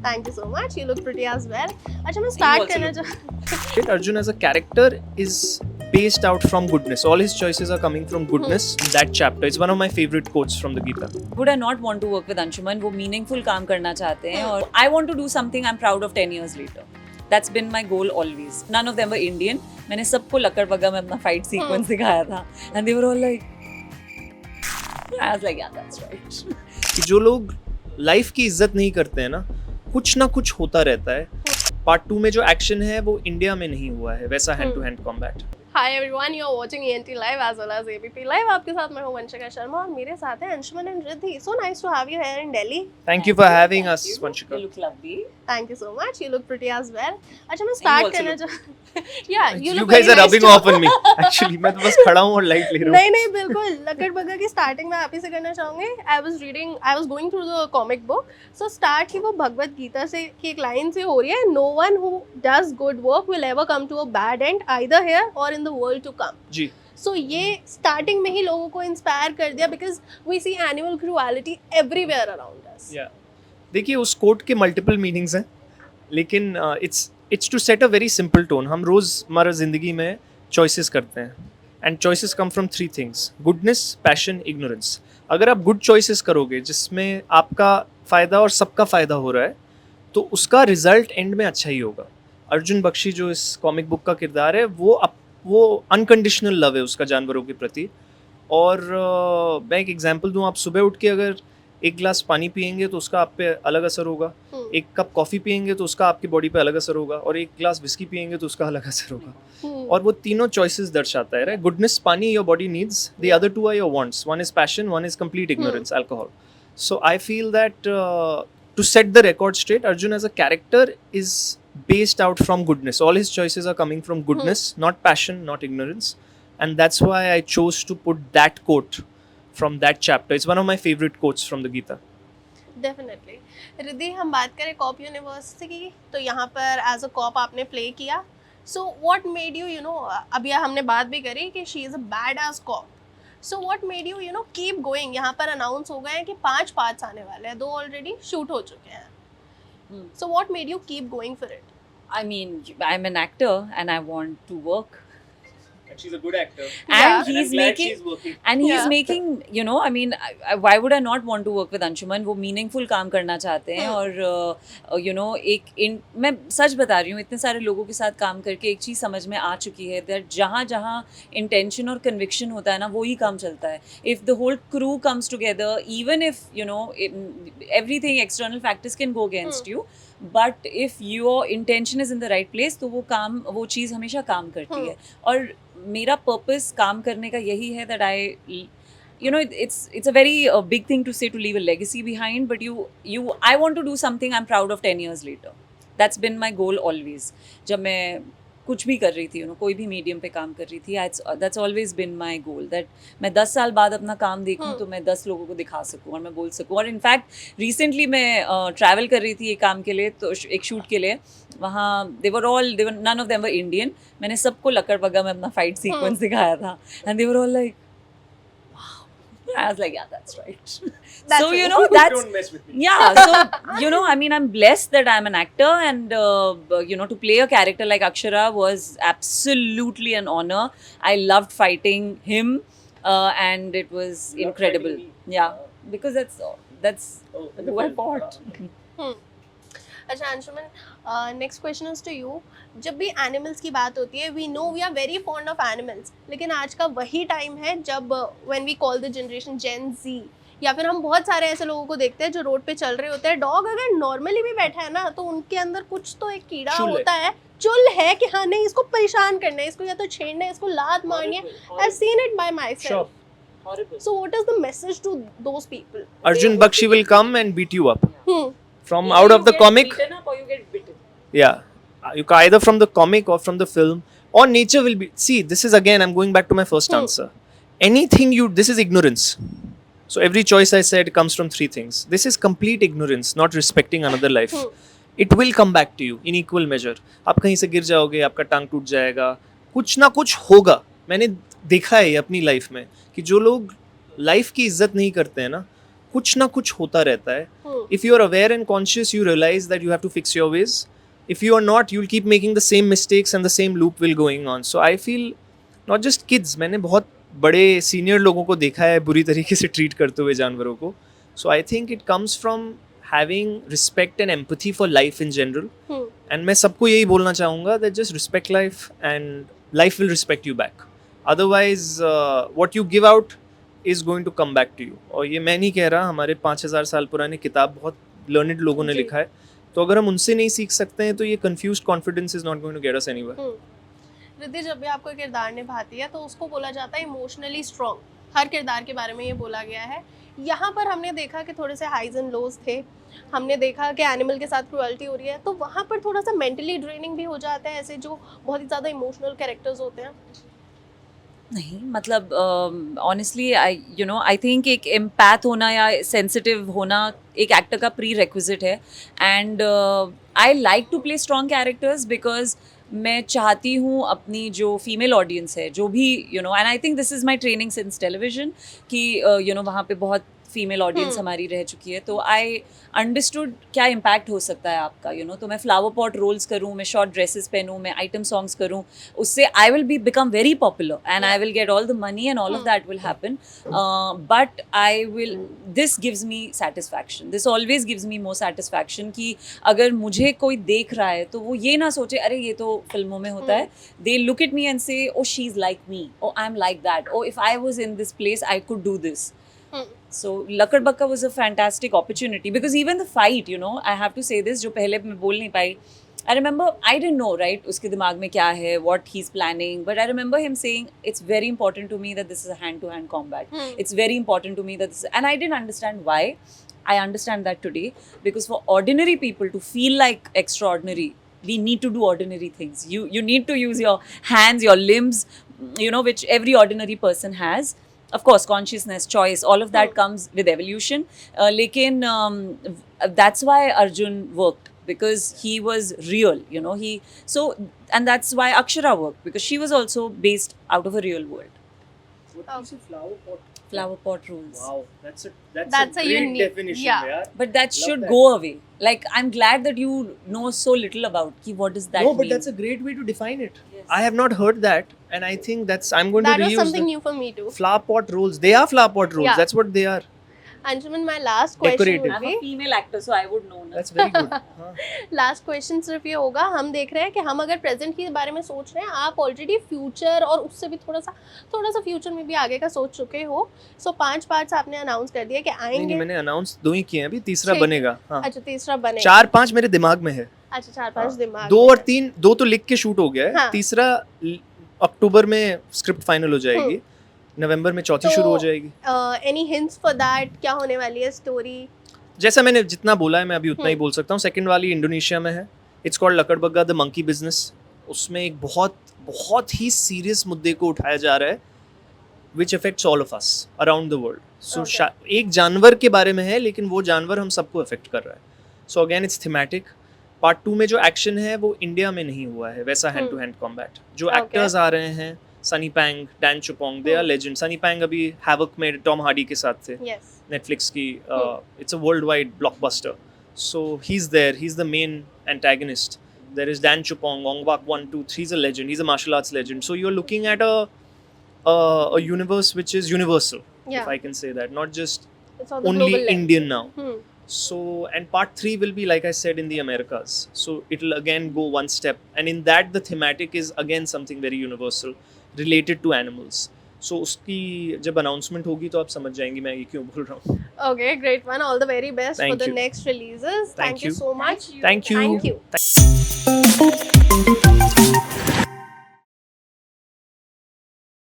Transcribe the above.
Thank you so much. You look pretty as well. अच्छा मैं start करना Shit, Arjun as a character is based out from goodness. All his choices are coming from goodness. That chapter, it's one of my favorite quotes from the Gita. Would I not want to work with Anshuman? वो meaningful काम करना चाहते हैं और I want to do something I'm proud of 10 years later. That's been my goal always. None of them were Indian. मैंने सबको लक्कड़ बग्गा में अपना fight sequence दिखाया था. And they were all like, I was like, yeah, that's right. कि जो लोग life की इज्जत नहीं करते हैं ना, कुछ ना कुछ होता रहता है. पार्ट 2 में जो एक्शन है वो इंडिया में नहीं हुआ है, वैसा hand to hand combat. Hi everyone, you are watching ENT Live as well as ABP Live. आपके साथ मैं हूँ वंशिका शर्मा और मेरे साथ है Anshuman and Riddhi. So nice to have you here in Delhi. Thank you for having us, You Vanshika. look lovely. Thank you so much. You look pretty as well. अच्छा मैं start also करना Yeah, you You look guys very are nice rubbing too. off on me. Actually, मैं तो बस खड़ा हूँ और light ले रहा हूँ. नहीं नहीं बिल्कुल लकड़ बग्गा की स्टार्टिंग में आप ही से करना चाहूंगी. I was going through the comic book. So start ही वो भगवत गीता से की एक लाइन से हो रही है. No one who does good work will ever come to a bad end either here or in the world to come. जी. So ये स्टार्टिंग में ही लोगों को इंस्पायर कर दिया because we see animal cruelty everywhere around us. Yeah. देखिए उस कोट के मल्टीपल मीनिंग्स हैं, लेकिन it's to set a very simple tone. हम रोज़मर्रा ज़िंदगी में चॉइसेस करते हैं and choices come from 3 things: goodness, passion, ignorance. अगर आप गुड चॉइसेस करोगे जिसमें आपका फ़ायदा और सबका फ़ायदा हो रहा है, तो उसका रिजल्ट एंड में अच्छा ही होगा. अर्जुन बख्शी जो इस कॉमिक बुक का किरदार है वो अनकंडीशनल लव है उसका जानवरों के प्रति. और मैं एक एग्जांपल दूं, आप सुबह उठ के अगर एक गिलास पानी पियेंगे तो उसका आप पे अलग असर होगा, एक कप कॉफ़ी पियेंगे तो उसका आपकी बॉडी पे अलग असर होगा, और एक गिलास विस्की पियेंगे तो उसका अलग असर होगा. और वो तीनों चॉइसेस दर्शाता है. Goodness, pani, your body needs. The other 2 are your wants. One is passion, one is complete ignorance, alcohol. So I feel that to set the record straight, Arjun as a character is based out from goodness. All his choices are coming from goodness, not passion, not ignorance. And that's why I chose to put that quote from that chapter. It's one of my favorite quotes from the Gita. Definitely. Riddhi हम बात करें cop university की, तो यहाँ पर as a cop आपने play किया. So what made you know अभी हमने बात भी करी कि she is a bad as cop. So what made you know keep going. यहाँ पर अनाउंस हो गए हैं कि 5 पार्ट्स आने वाले हैं, 2 ऑलरेडी शूट हो चुके हैं. सो what made you keep going for it. I mean, I'm an actor and I want to work. And she's a good actor. And he's making working. and he's Yeah. making, you know, I mean, why would I not want to work with Anshuman? वो meaningful काम करना चाहते हैं और you know मैं सच बता रही हूँ, इतने सारे लोगों के साथ काम करके एक चीज़ समझ में आ चुकी है that जहाँ intention और conviction होता है ना, वो ही काम चलता है. If the whole crew comes together, even if you know everything external factors can go against you, but if your intention is in the right place, तो वो चीज़ हमेशा काम करती है. और मेरा पर्पस काम करने का यही है that I you know it's a very big thing to say to leave a legacy behind, but I want to do something I'm proud of 10 years later. That's been my goal always. जब मैं कुछ भी कर रही थी, कोई भी medium पे काम कर रही थी, that's always been my goal that मैं 10 साल बाद अपना काम देखूं तो मैं 10 लोगों को दिखा सकूं और मैं बोल सकूं. और इनफैक्ट रिसेंटली मैं ट्रैवल कर रही थी एक काम के लिए, तो एक शूट के लिए. वहाँ none of them were Indian. मैंने सबको लक्कड़ बग्गा में अपना फाइट सीक्वेंस दिखाया था. And they were all like, I was like, yeah, that's right. That's so you it. know that's Don't mess with me. yeah. So you know, I mean, I'm blessed that I'm an actor, and you know, to play a character like Akshara was absolutely an honor. I loved fighting him, and it was You loved incredible. fighting me? Yeah, because that's who I fought. अच्छा Anshuman, next question is to you. जब भी animals की बात होती है, we know we are very fond of animals, लेकिन आज का वही टाइम है जब when we call the generation Gen Z, या फिर हम बहुत सारे ऐसे लोगों को देखते हैं जो रोड पे चल रहे होते हैं. डॉग अगर नॉर्मली भी बैठा है ना, तो उनके अंदर कुछ तो एक कीड़ा चुल है. होता है, चुल है कि हाँ नहीं इसको परेशान करना है, इसको या तो छेड़ना है, इसको लात मारनी है. I have seen it by my Sure. Self. So what is the message to those people? Arjun Bakshi will come and beat you up. From Either out you of the get comic. beaten up or you get bitten. Yeah. You can either from the comic or from the film, or nature will be. See, this is again, I'm going back to my first answer. Anything this is ignorance. So every choice I said comes from 3 things. This is complete ignorance, not respecting another life. It will come back to you in equal measure. आप कहीं से गिर जाओगे, आपका टांग टूट जाएगा, कुछ ना कुछ होगा. मैंने देखा है अपनी लाइफ में कि जो लोग लाइफ की इज्जत नहीं करते हैं ना, कुछ ना कुछ होता रहता है. If you are aware and conscious, you realize that you have to fix your ways. If you are not, you'll keep making the same mistakes and the same loop will going on. So I feel not just kids, मैंने बहुत बड़े senior लोगों को देखा है बुरी तरीके से ट्रीट करते हुए जानवरों को. So I think it comes from having respect and empathy for life in general. And मैं सबको यही बोलना चाहूँगा that just respect life and life will respect you back. Otherwise, what you give out is going to come back to you. और ये मैं नहीं कह रहा, हमारे 5000 साल पुराने किताब बहुत learned लोगों ने लिखा है. तो अगर हम उनसे नहीं सीख सकते हैं तो ये confused confidence is not going to get us anywhere. Riddhi, जब भी आपको किरदार निभाती है तो उसको बोला जाता है इमोशनली स्ट्रॉन्ग. हर किरदार के बारे में ये बोला गया है. यहाँ पर हमने देखा कि थोड़े से हाइज एंड लोज थे. हमने देखा कि एनिमल के साथ क्रुएल्टी हो रही है, तो वहाँ पर थोड़ा सा मेंटली ड्रेनिंग भी हो जाता है ऐसे जो बहुत ही ज़्यादा इमोशनल कैरेक्टर्स होते हैं. नहीं, मतलब ऑनेस्टली आई थिंक एक एम्पैथ होना या सेंसिटिव होना एक एक्टर का प्री रिक्विजिट है. And I like to play strong characters because मैं चाहती हूँ अपनी जो फीमेल ऑडियंस है, जो भी and I think this is my training since television कि वहाँ पे बहुत फीमेल ऑडियंस हमारी रह चुकी है. तो आई अंडरस्टूड क्या इम्पैक्ट हो सकता है आपका. तो मैं फ्लावर पॉट रोल्स करूँ, मैं शॉर्ट ड्रेसेस पहनूँ, मैं आइटम सॉन्ग्स करूँ, उससे I will be become very popular and I will get all the money and all of that will happen. But I will, this gives me satisfaction, this always gives me more satisfaction कि अगर मुझे कोई देख रहा है तो वो ये ना सोचे अरे ये तो फिल्मों में होता है. They look at me and say oh she is like me, oh I am like that, oh if I was in this place I could do this. So Lakad Bakka was a fantastic opportunity because even the fight, I have to say this, जो पहले मैं बोल नहीं पाई. I remember I didn't know, right, उसके दिमाग में क्या है, what he's planning, but I remember him saying it's very important to me that this is a hand-to-hand combat. It's very important to me that this, and I didn't understand why. I understand that today because for ordinary people to feel like extraordinary, we need to do ordinary things. You need to use your hands, your limbs, which every ordinary person has. Of course, consciousness, choice, all of that comes with evolution. Lekin that's why Arjun worked because he was real, and that's why Akshara worked because she was also based out of a real world. What is a flower pot? Flower pot rules. Wow, that's a a great unique- definition. yeah. यार. But that Love should that. go away. Like, I'm glad that you know so little about what does that No, but mean. that's a great way to define it. Yes. I have not heard that, and I think I'm going That to was reuse something the new for me too. flower pot rules. They are flower pot rules. Yeah. That's what they are. Anjuman, my last question Decorative. would I'm a be, female actor, so I would know. Na? That's very good. हाँ. Last question सिर्फ ये होगा, हम देख रहे हैं कि हम अगर प्रेजेंट के बारे में सोच रहे हैं, आप ऑलरेडी फ्यूचर और उससे भी थोड़ा सा फ्यूचर में भी आगे का सोच चुके हो. सो 5 पार्ट्स आपने अनाउंस कर दिया कि नहीं, आएंगे. मैंने अनाउंस 2 ही किए हैं, अभी तीसरा ठीक. बनेगा. हाँ. अच्छा, तीसरा बने. 4-5 मेरे दिमाग में है. अच्छा, 4-5 दिमाग 2 में और है. 3, 2 तो लिख के शूट हो गया है. हाँ. तीसरा अक्टूबर में स्क्रिप्ट फाइनल हो जाएगी. नवंबर में चौथी तो- शुरू हो जाएगी. एनी हिंट्स फॉर दैट, क्या होने वाली है स्टोरी? जैसा मैंने जितना बोला है मैं अभी उतना ही बोल सकता हूँ. सेकंड वाली इंडोनेशिया में है. It's called Lakadbaggha the monkey business. उसमें एक बहुत ही सीरियस मुद्दे को उठाया जा रहा है which affects all of us around the world. So एक जानवर के बारे में है, लेकिन वो जानवर हम सबको अफेक्ट कर रहा है. So again it's thematic. Part 2 में जो एक्शन है वो इंडिया में नहीं हुआ है वैसा हैंड टू हैंड कॉम्बैट. जो Okay. एक्टर्स आ रहे हैं, Sunny Pang, Dan Chupong, they are legend. Sunny Pang अभी हैवक में टॉम हार्डी के साथ थे. यस. Netflix की it's a worldwide blockbuster. So he's there. He's the main antagonist. There is Dan Chupong, Ong Bak 123. He's a legend. He's a martial arts legend. So you're looking at a universe which is universal, Yeah. if I can say that, not just It's on the only global level. Indian now. Hmm. So, and part 3 will be, like I said, in the Americas. So it'll again go one step, and in that the thematic is again something very universal related to animals. So उसकी जब announcement होगी तो आप समझ जाएंगे मैं ये क्यों बोल रहा हूँ. Okay, great one. All the very best for Thank the you. next releases. Thank Thank you you. so much. Thank you. Thank you.